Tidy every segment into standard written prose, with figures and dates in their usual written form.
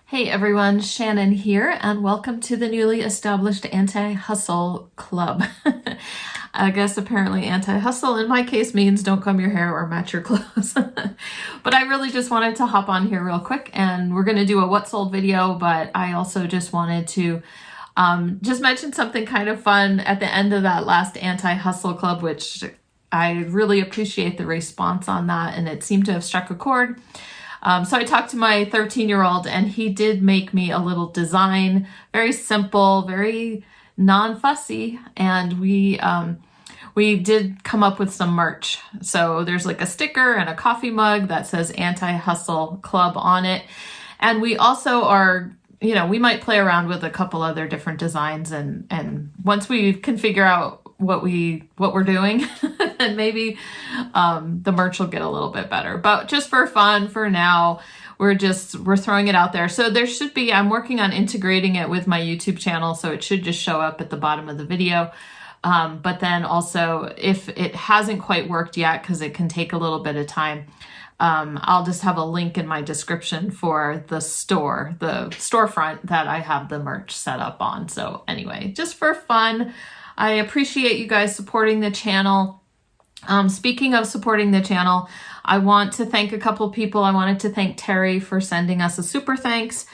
Hey everyone, Shannon here, and welcome to the newly established Anti-Hustle Club. I guess apparently anti-hustle in my case means don't comb your hair or match your clothes. But I really just wanted to hop on here real quick, and we're going to do a what sold video, but I also just wanted to just mention something kind of fun at the end of that last Anti-Hustle Club, which I really appreciate the response on that, and it seemed to have struck a chord. So I talked to my 13-year-old and he did make me a little design, very simple, very non-fussy, and we did come up with some merch. So there's like a sticker and a coffee mug that says Anti-Hustle Club on it. And we also are, we might play around with a couple other different designs, and once we can figure out what we're doing, and maybe the merch will get a little bit better. But just for fun, for now, we're throwing it out there. So there should be, I'm working on integrating it with my YouTube channel, so it should just show up at the bottom of the video. But then also, if it hasn't quite worked yet, because it can take a little bit of time, I'll just have a link in my description for the storefront that I have the merch set up on. So anyway, just for fun, I appreciate you guys supporting the channel. Speaking of supporting the channel, I want to thank a couple people. I wanted to thank Terry for sending us a super thanks.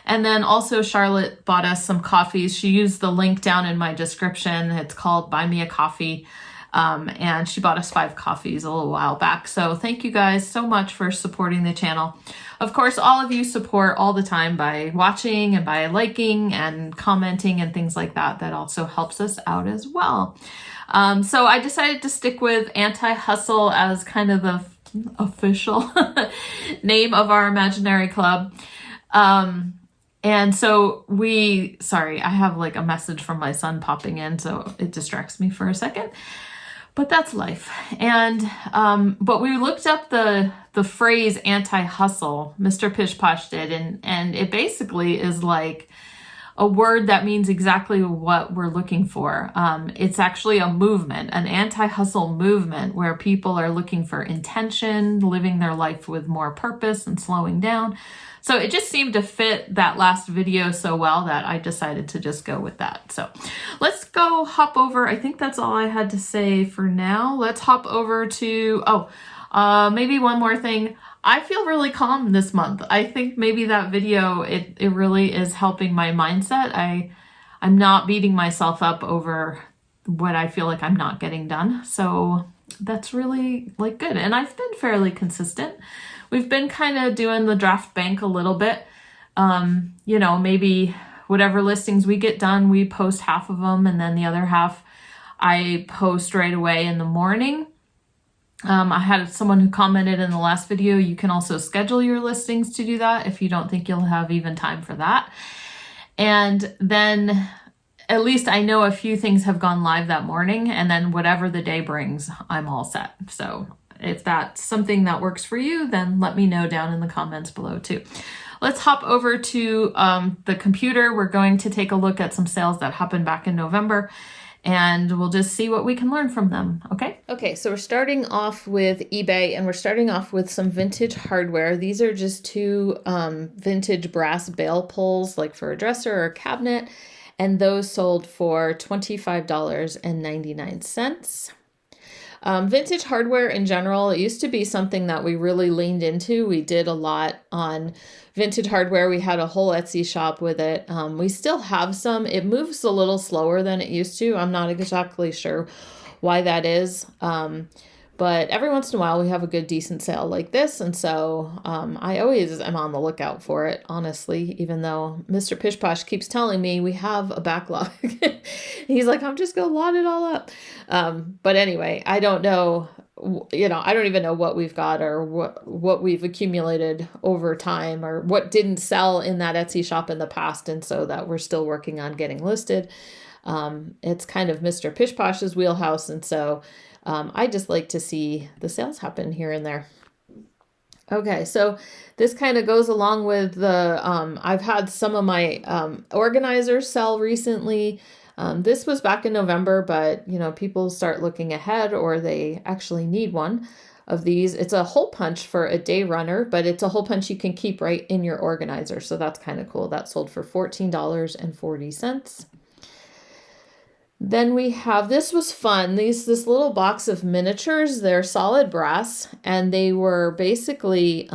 And then also Charlotte bought us some coffees. She used the link down in my description. It's called Buy Me a Coffee. And she bought us 5 coffees a little while back. So thank you guys so much for supporting the channel. Of course, all of you support all the time by watching and by liking and commenting and things like that. That also helps us out as well. So I decided to stick with Anti-Hustle as kind of the official name of our imaginary club. And so sorry, I have like a message from my son popping in, so it distracts me for a second. But that's life. And but we looked up the phrase anti-hustle, Mr. Pish Posh did, and it basically is like a word that means exactly what we're looking for. It's actually a movement, an anti-hustle movement where people are looking for intention, living their life with more purpose and slowing down. So it just seemed to fit that last video so well that I decided to just go with that. So let's go hop over. I think that's all I had to say for now. Let's hop over to, maybe one more thing. I feel really calm this month. I think maybe that video, it really is helping my mindset. I'm not beating myself up over what I feel like I'm not getting done. So that's really like good. And I've been fairly consistent. We've been kind of doing the draft bank a little bit. Maybe whatever listings we get done, we post half of them, and then the other half I post right away in the morning. I had someone who commented in the last video, you can also schedule your listings to do that if you don't think you'll have even time for that. And then at least I know a few things have gone live that morning, and then whatever the day brings, I'm all set. So if that's something that works for you, then let me know down in the comments below too. Let's hop over to the computer. We're going to take a look at some sales that happened back in November, and we'll just see what we can learn from them, okay? Okay, so we're starting off with eBay, and we're starting off with some vintage hardware. These are just 2 vintage brass bail pulls, like for a dresser or a cabinet, and those sold for $25.99. Vintage hardware in general, it used to be something that we really leaned into. We did a lot on vintage hardware. We had a whole Etsy shop with it. We still have some. It moves a little slower than it used to. I'm not exactly sure why that is. But every once in a while we have a good decent sale like this. And so I always am on the lookout for it, honestly, even though Mr. Pish Posh keeps telling me we have a backlog. He's like, I'm just going to lot it all up. But anyway, I don't know, I don't even know what we've got or what we've accumulated over time or what didn't sell in that Etsy shop in the past. And so that we're still working on getting listed. It's kind of Mr. Pish Posh's wheelhouse. And so I just like to see the sales happen here and there. Okay, so this kind of goes along with the, I've had some of my organizers sell recently. This was back in November, but people start looking ahead or they actually need one. of these. It's a hole punch for a day runner, but it's a hole punch you can keep right in your organizer. So that's kind of cool. That sold for $14.40. Then we have, this was fun, this little box of miniatures. They're solid brass, and they were basically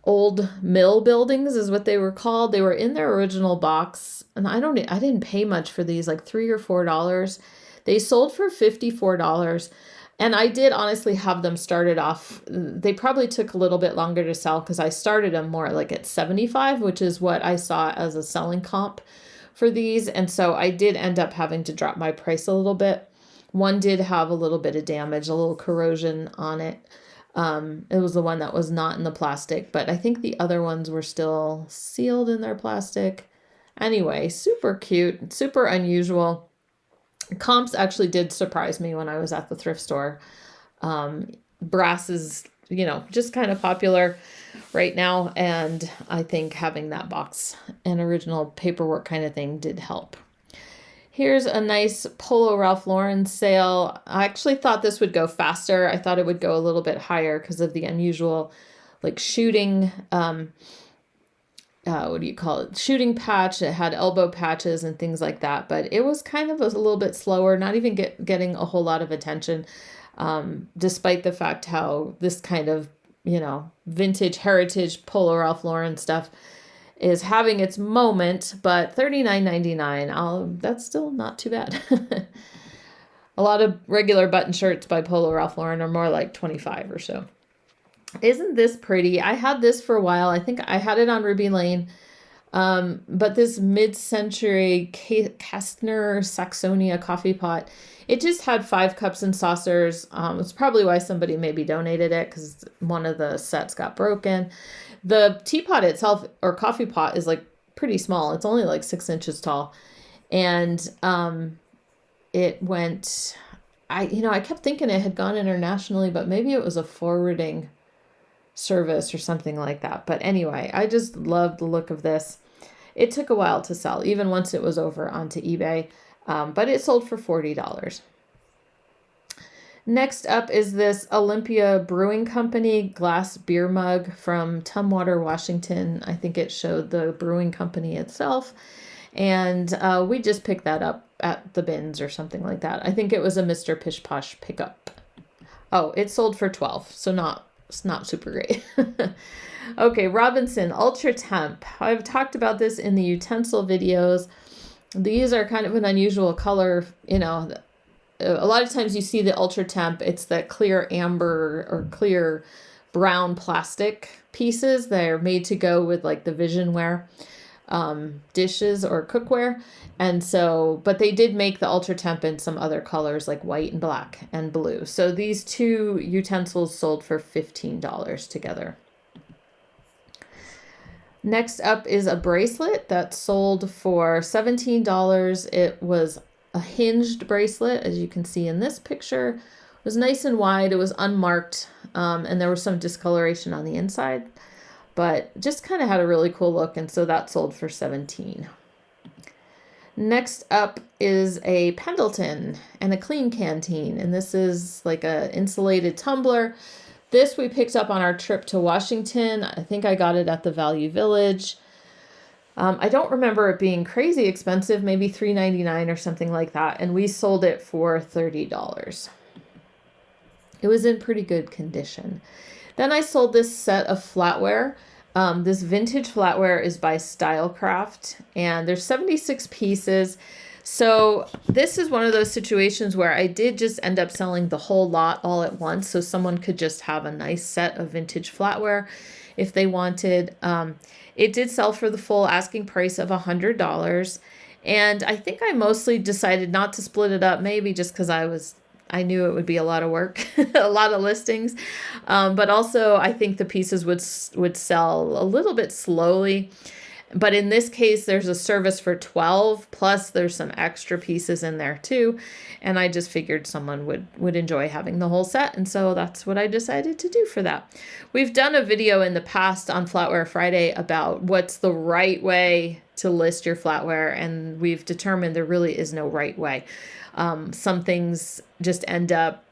old mill buildings is what they were called. They were in their original box, and I didn't pay much for these, like $3 or $4. They sold for $54. And I did honestly have them started off. They probably took a little bit longer to sell because I started them more like at 75, which is what I saw as a selling comp for these. And so I did end up having to drop my price a little bit. One did have a little bit of damage, a little corrosion on it. It was the one that was not in the plastic, but I think the other ones were still sealed in their plastic. Anyway, super cute, super unusual. Comps actually did surprise me when I was at the thrift store. Brass is, just kind of popular right now. And I think having that box and original paperwork kind of thing did help. Here's a nice Polo Ralph Lauren sale. I actually thought this would go faster. I thought it would go a little bit higher because of the unusual like shooting, what do you call it? Shooting patch. It had elbow patches and things like that, but it was kind of a little bit slower, not even getting a whole lot of attention, despite the fact how this kind of, vintage heritage Polo Ralph Lauren stuff is having its moment, but $39.99, that's still not too bad. A lot of regular button shirts by Polo Ralph Lauren are more like $25 or so. Isn't this pretty? I had this for a while. I think I had it on Ruby Lane. But this mid-century Kastner Saxonia coffee pot, it just had 5 cups and saucers. It's probably why somebody maybe donated it because one of the sets got broken. The teapot itself, or coffee pot, is like pretty small. It's only like 6 inches tall. And it went, I kept thinking it had gone internationally, but maybe it was a forwarding service or something like that. But anyway, I just love the look of this. It took a while to sell, even once it was over onto eBay, but it sold for $40. Next up is this Olympia Brewing Company glass beer mug from Tumwater, Washington. I think it showed the brewing company itself. And we just picked that up at the bins or something like that. I think it was a Mr. Pish Posh pickup. Oh, it sold for $12, so it's not super great. Okay, Robinson Ultra Temp. I've talked about this in the utensil videos. These are kind of an unusual color, a lot of times you see the Ultra Temp, it's that clear amber or clear brown plastic pieces that are made to go with like the Visionware dishes or cookware. And so, but they did make the Ultra Temp in some other colors like white and black and blue. So these two utensils sold for $15 together. Next up is a bracelet that sold for $17. It was a hinged bracelet, as you can see in this picture. It was nice and wide. It was unmarked, and there was some discoloration on the inside, but just kind of had a really cool look, and so that sold for $17. Next up is a Pendleton and a clean canteen, and this is like a insulated tumbler. This we picked up on our trip to Washington. I think I got it at the Value Village. I don't remember it being crazy expensive, maybe $3.99 or something like that, and we sold it for $30. It was in pretty good condition. Then I sold this set of flatware. This vintage flatware is by Stylecraft, and there's 76 pieces. So this is one of those situations where I did just end up selling the whole lot all at once, so someone could just have a nice set of vintage flatware if they wanted. It did sell for the full asking price of $100. And I think I mostly decided not to split it up, maybe just because I knew it would be a lot of work, a lot of listings. But also I think the pieces would sell a little bit slowly. But in this case, there's a service for 12, plus there's some extra pieces in there too. And I just figured someone would enjoy having the whole set. And so that's what I decided to do for that. We've done a video in the past on Flatware Friday about what's the right way to list your flatware. And we've determined there really is no right way. Some things just end up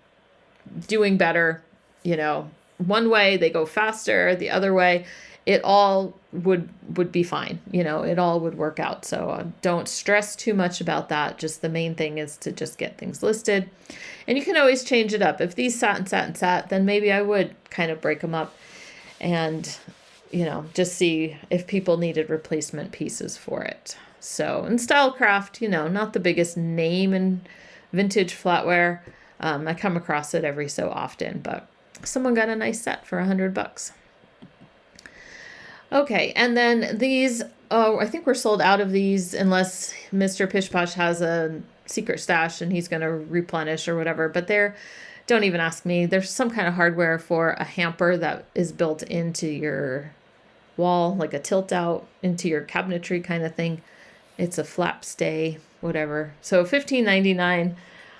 doing better you know, one way they go faster, the other way, it all would be fine. You know, it all would work out. So don't stress too much about that. Just the main thing is to just get things listed. And you can always change it up. If these sat and sat and sat, then maybe I would kind of break them up and, you know, just see if people needed replacement pieces for it. So, and Stylecraft, you know, not the biggest name in vintage flatware. I come across it every so often, but someone got a nice set for $100. Okay, and then these, oh, I think we're sold out of these unless Mr. Pish Posh has a secret stash and he's going to replenish or whatever. But don't even ask me. There's some kind of hardware for a hamper that is built into your wall, like a tilt out into your cabinetry kind of thing. It's a flap stay, whatever. So $15.99.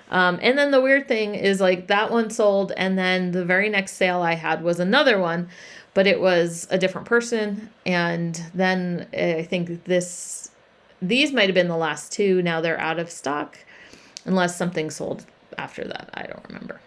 And then the weird thing is like that one sold, and then the very next sale I had was another one, but it was a different person. And then I think these might have been the last two. Now they're out of stock, unless something sold after that. I don't remember.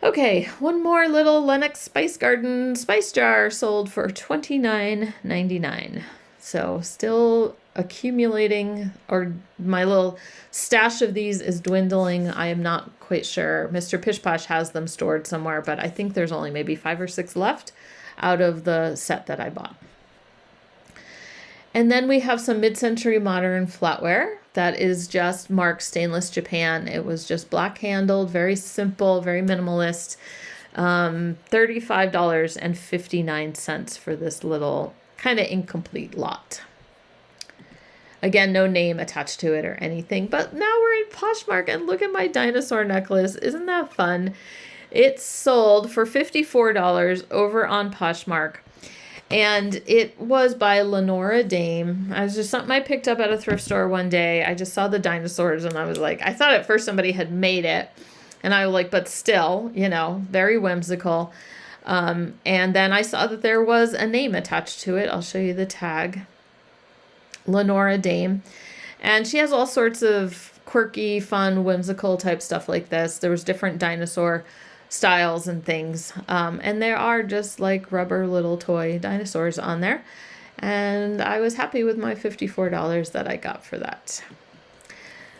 Okay, one more little Lennox Spice Garden spice jar sold for $29.99. So still accumulating, or my little stash of these is dwindling. I am not quite sure. Mr. Pish Posh has them stored somewhere, but I think there's only maybe 5 or 6 left out of the set that I bought. And then we have some mid-century modern flatware that is just marked stainless Japan. It was just black handled, very simple, very minimalist. $35.59 for this little kind of incomplete lot. Again, no name attached to it or anything. But now we're in Poshmark, and look at my dinosaur necklace. Isn't that fun? It's sold for $54 over on Poshmark. And it was by Lenora Dame. It was just something I picked up at a thrift store one day. I just saw the dinosaurs and I was like, I thought at first somebody had made it. And I was like, but still, you know, very whimsical. And then I saw that there was a name attached to it. I'll show you the tag. Lenora Dame. And she has all sorts of quirky, fun, whimsical type stuff like this. There was different dinosaur styles and things. And there are just like rubber little toy dinosaurs on there. And I was happy with my $54 that I got for that.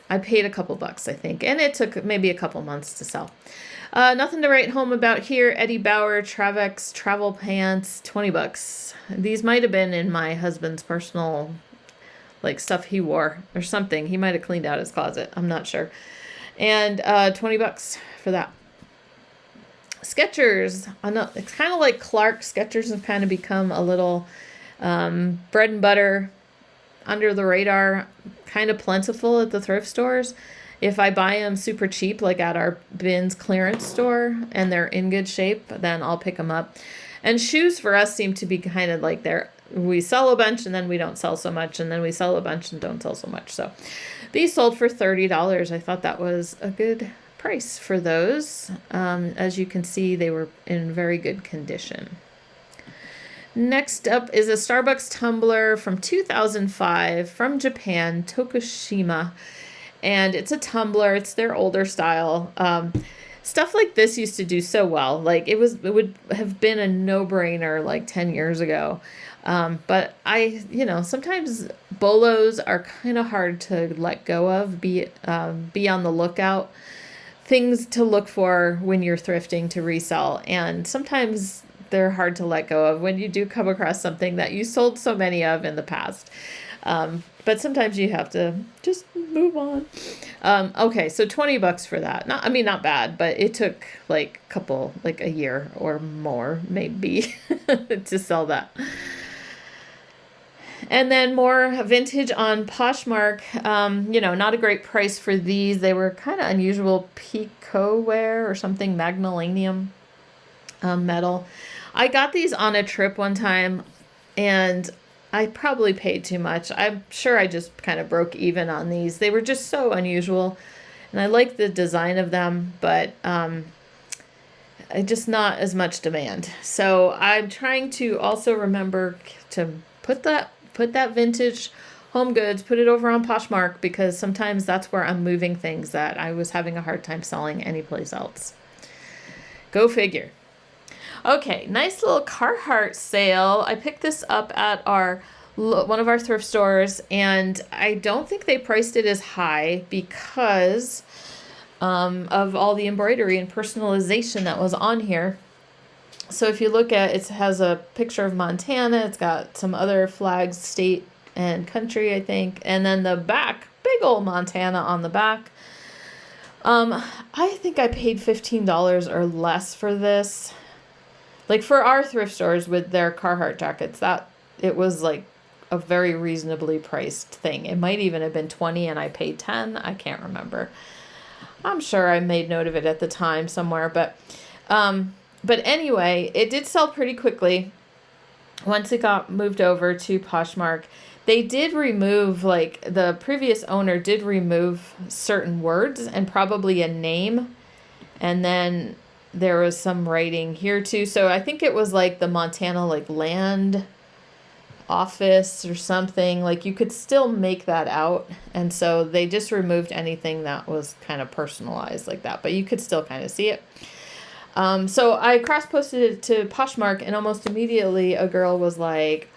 I paid a couple bucks, I think. And it took maybe a couple months to sell. Nothing to write home about here. Eddie Bauer Travex travel pants, $20. These might have been in my husband's personal, like, stuff he wore or something. He might have cleaned out his closet. I'm not sure. And $20 for that. Skechers. It's kind of like Clark. Skechers have kind of become a little bread and butter, under the radar, kind of plentiful at the thrift stores. If I buy them super cheap, like at our bins clearance store, and they're in good shape, then I'll pick them up. And shoes for us seem to be kind of like we sell a bunch and then we don't sell so much, and then we sell a bunch and don't sell so much. So these sold for $30. I thought that was a good price for those. As you can see, they were in very good condition. Next up is a Starbucks tumbler from 2005 from Japan, Tokushima. And it's a tumbler. It's their older style. Stuff like this used to do so well. Like it would have been a no-brainer like 10 years ago. But sometimes bolos are kind of hard to let go of. Be on the lookout. Things to look for when you're thrifting to resell. And sometimes they're hard to let go of when you do come across something that you sold so many of in the past. But sometimes you have to just move on. Okay, so $20 for that. Not bad, but it took like a year or more maybe to sell that. And then more vintage on Poshmark. Not a great price for these. They were kind of unusual picoware or something, magnesium metal. I got these on a trip one time, and I probably paid too much. I'm sure I just kind of broke even on these. They were just so unusual, and I like the design of them, but just not as much demand. So I'm trying to also remember to put that vintage home goods, put it over on Poshmark, because sometimes that's where I'm moving things that I was having a hard time selling anyplace else. Go figure. Okay, nice little Carhartt sale. I picked this up at one of our thrift stores, and I don't think they priced it as high because of all the embroidery and personalization that was on here. So if you look at it, has a picture of Montana. It's got some other flags, state and country, I think. And then the back, big old Montana on the back. I think I paid $15 or less for this. Like for our thrift stores with their Carhartt jackets, that it was like a very reasonably priced thing. It might even have been 20 and I paid 10. I can't remember. I'm sure I made note of it at the time somewhere, but anyway, it did sell pretty quickly once it got moved over to Poshmark. They did remove, like the previous owner did remove certain words and probably a name, and then there was some writing here too. So I think it was like the Montana like land office or something. Like you could still make that out. And so they just removed anything that was kind of personalized like that, but you could still kind of see it. So I cross-posted it to Poshmark, and almost immediately a girl was like,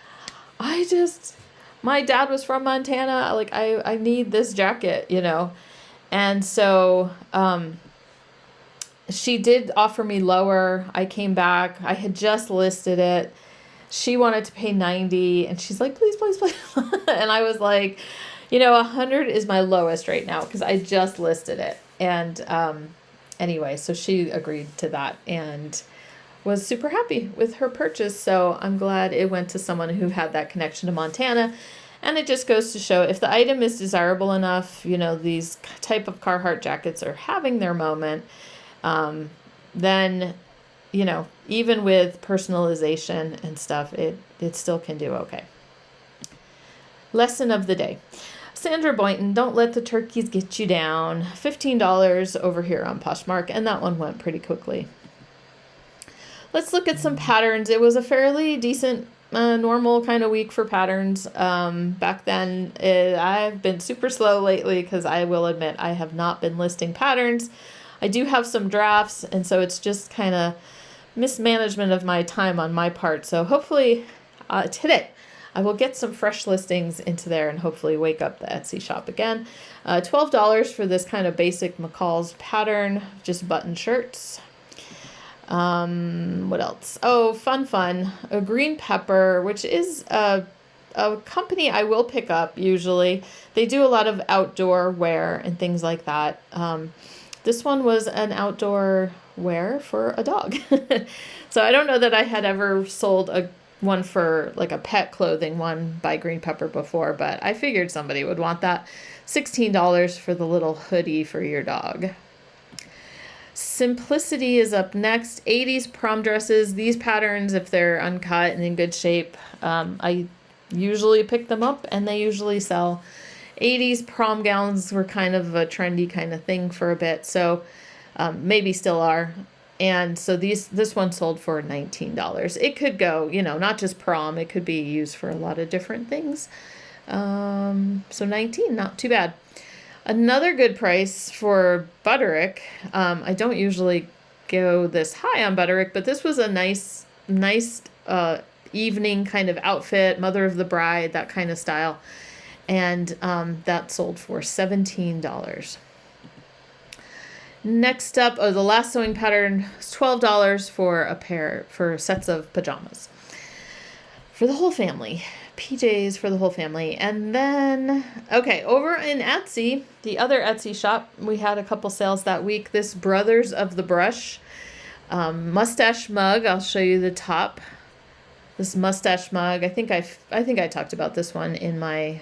my dad was from Montana. Like I need this jacket, you know? And so, she did offer me lower. I came back. I had just listed it. She wanted to pay $90, and she's like, please, please, please. And I was like, you know, $100 is my lowest right now because I just listed it. And anyway, so she agreed to that and was super happy with her purchase. So I'm glad it went to someone who had that connection to Montana. And it just goes to show if the item is desirable enough, you know, these type of Carhartt jackets are having their moment. Then, you know, even with personalization and stuff, it still can do okay. Lesson of the day. Sandra Boynton, don't let the turkeys get you down. $15 over here on Poshmark, and that one went pretty quickly. Let's look at some patterns. It was a fairly decent, normal kind of week for patterns. Back then, I've been super slow lately because I will admit I have not been listing patterns. I do have some drafts, and so it's just kind of mismanagement of my time on my part. So hopefully today I will get some fresh listings into there and hopefully wake up the Etsy shop again. $12 for this kind of basic McCall's pattern, just button shirts. What else? Oh, fun. A green pepper, which is a company I will pick up usually. They do a lot of outdoor wear and things like that. This one was an outdoor wear for a dog. So I don't know that I had ever sold one for like a pet clothing one by Green Pepper before, but I figured somebody would want that. $16 for the little hoodie for your dog. Simplicity is up next. 80s prom dresses. These patterns, if they're uncut and in good shape, I usually pick them up and they usually sell. 80s prom gowns were kind of a trendy kind of thing for a bit, so maybe still are. And so this one sold for $19. It could go, you know, not just prom. It could be used for a lot of different things. So 19, not too bad. Another good price for Butterick. I don't usually go this high on Butterick, but this was a nice evening kind of outfit, mother of the bride, that kind of style. And that sold for $17. Next up, the last sewing pattern is $12 for sets of pajamas for the whole family. PJs for the whole family. And then, okay, over in Etsy, the other Etsy shop, we had a couple sales that week. This Brothers of the Brush mustache mug. I'll show you the top. This mustache mug. I think I talked about this one in my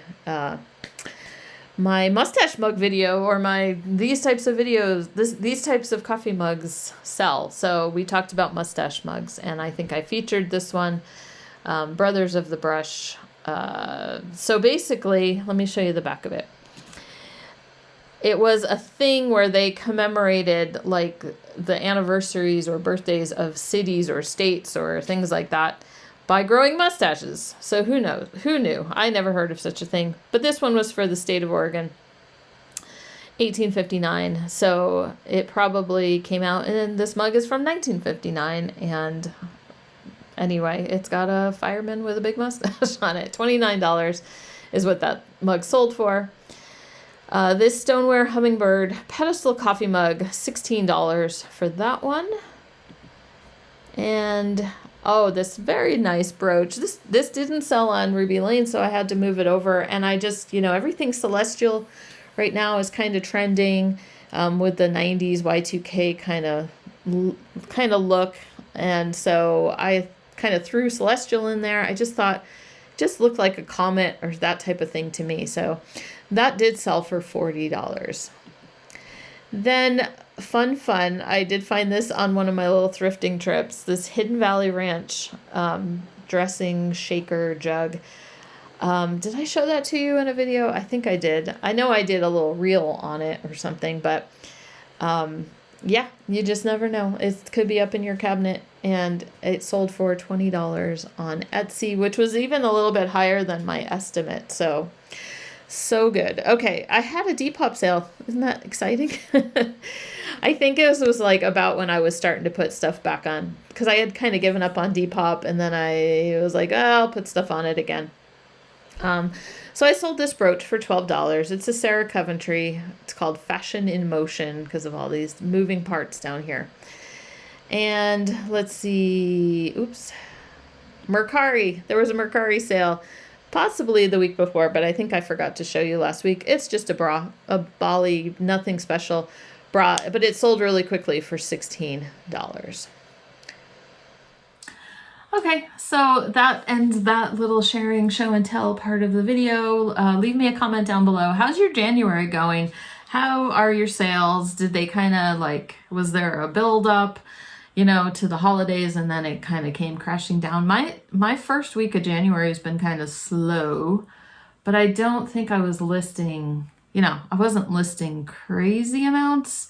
my mustache mug video, or these types of videos. These types of coffee mugs sell. So we talked about mustache mugs, and I think I featured this one, Brothers of the Brush. So basically, let me show you the back of it. It was a thing where they commemorated like the anniversaries or birthdays of cities or states or things like that by growing mustaches. So who knows? Who knew? I never heard of such a thing. But this one was for the state of Oregon. 1859. So it probably came out, and this mug is from 1959. And anyway, it's got a fireman with a big mustache on it. $29 is what that mug sold for. This stoneware hummingbird pedestal coffee mug, $16 for that one. And oh, this very nice brooch. This didn't sell on Ruby Lane, so I had to move it over. And I just, everything celestial right now is kind of trending with the 90s Y2K kind of look. And so I kind of threw celestial in there. I just thought just looked like a comet or that type of thing to me. So that did sell for $40. Then fun, I did find this on one of my little thrifting trips, this Hidden Valley Ranch dressing shaker jug. Did I show that to you in a video? I think I did. I know I did a little reel on it or something, but yeah, you just never know. It could be up in your cabinet, and it sold for $20 on Etsy, which was even a little bit higher than my estimate. So good. Okay, I had a Depop sale. Isn't that exciting? I think it was like about when I was starting to put stuff back on, because I had kind of given up on Depop, and then I was like, oh, I'll put stuff on it again. So I sold this brooch for $12. It's a Sarah Coventry. It's called Fashion in Motion because of all these moving parts down here. And let's see. Oops. Mercari. There was a Mercari sale possibly the week before, but I think I forgot to show you last week. It's just a bra, a Bali, nothing special bra, but it sold really quickly for $16. Okay, so that ends that little sharing show and tell part of the video. Leave me a comment down below. How's your January going? How are your sales? Did they kind of was there a build up, to the holidays, and then it kind of came crashing down? My first week of January has been kind of slow, but I don't think I was listing, I wasn't listing crazy amounts.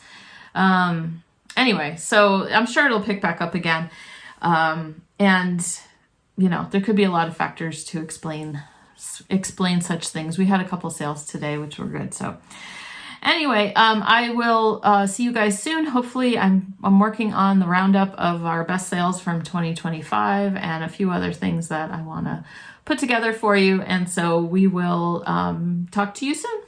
Anyway, so I'm sure it'll pick back up again. And, there could be a lot of factors to explain such things. We had a couple sales today, which were good. So anyway, I will see you guys soon. Hopefully I'm working on the roundup of our best sales from 2025 and a few other things that I want to put together for you. And so we will talk to you soon.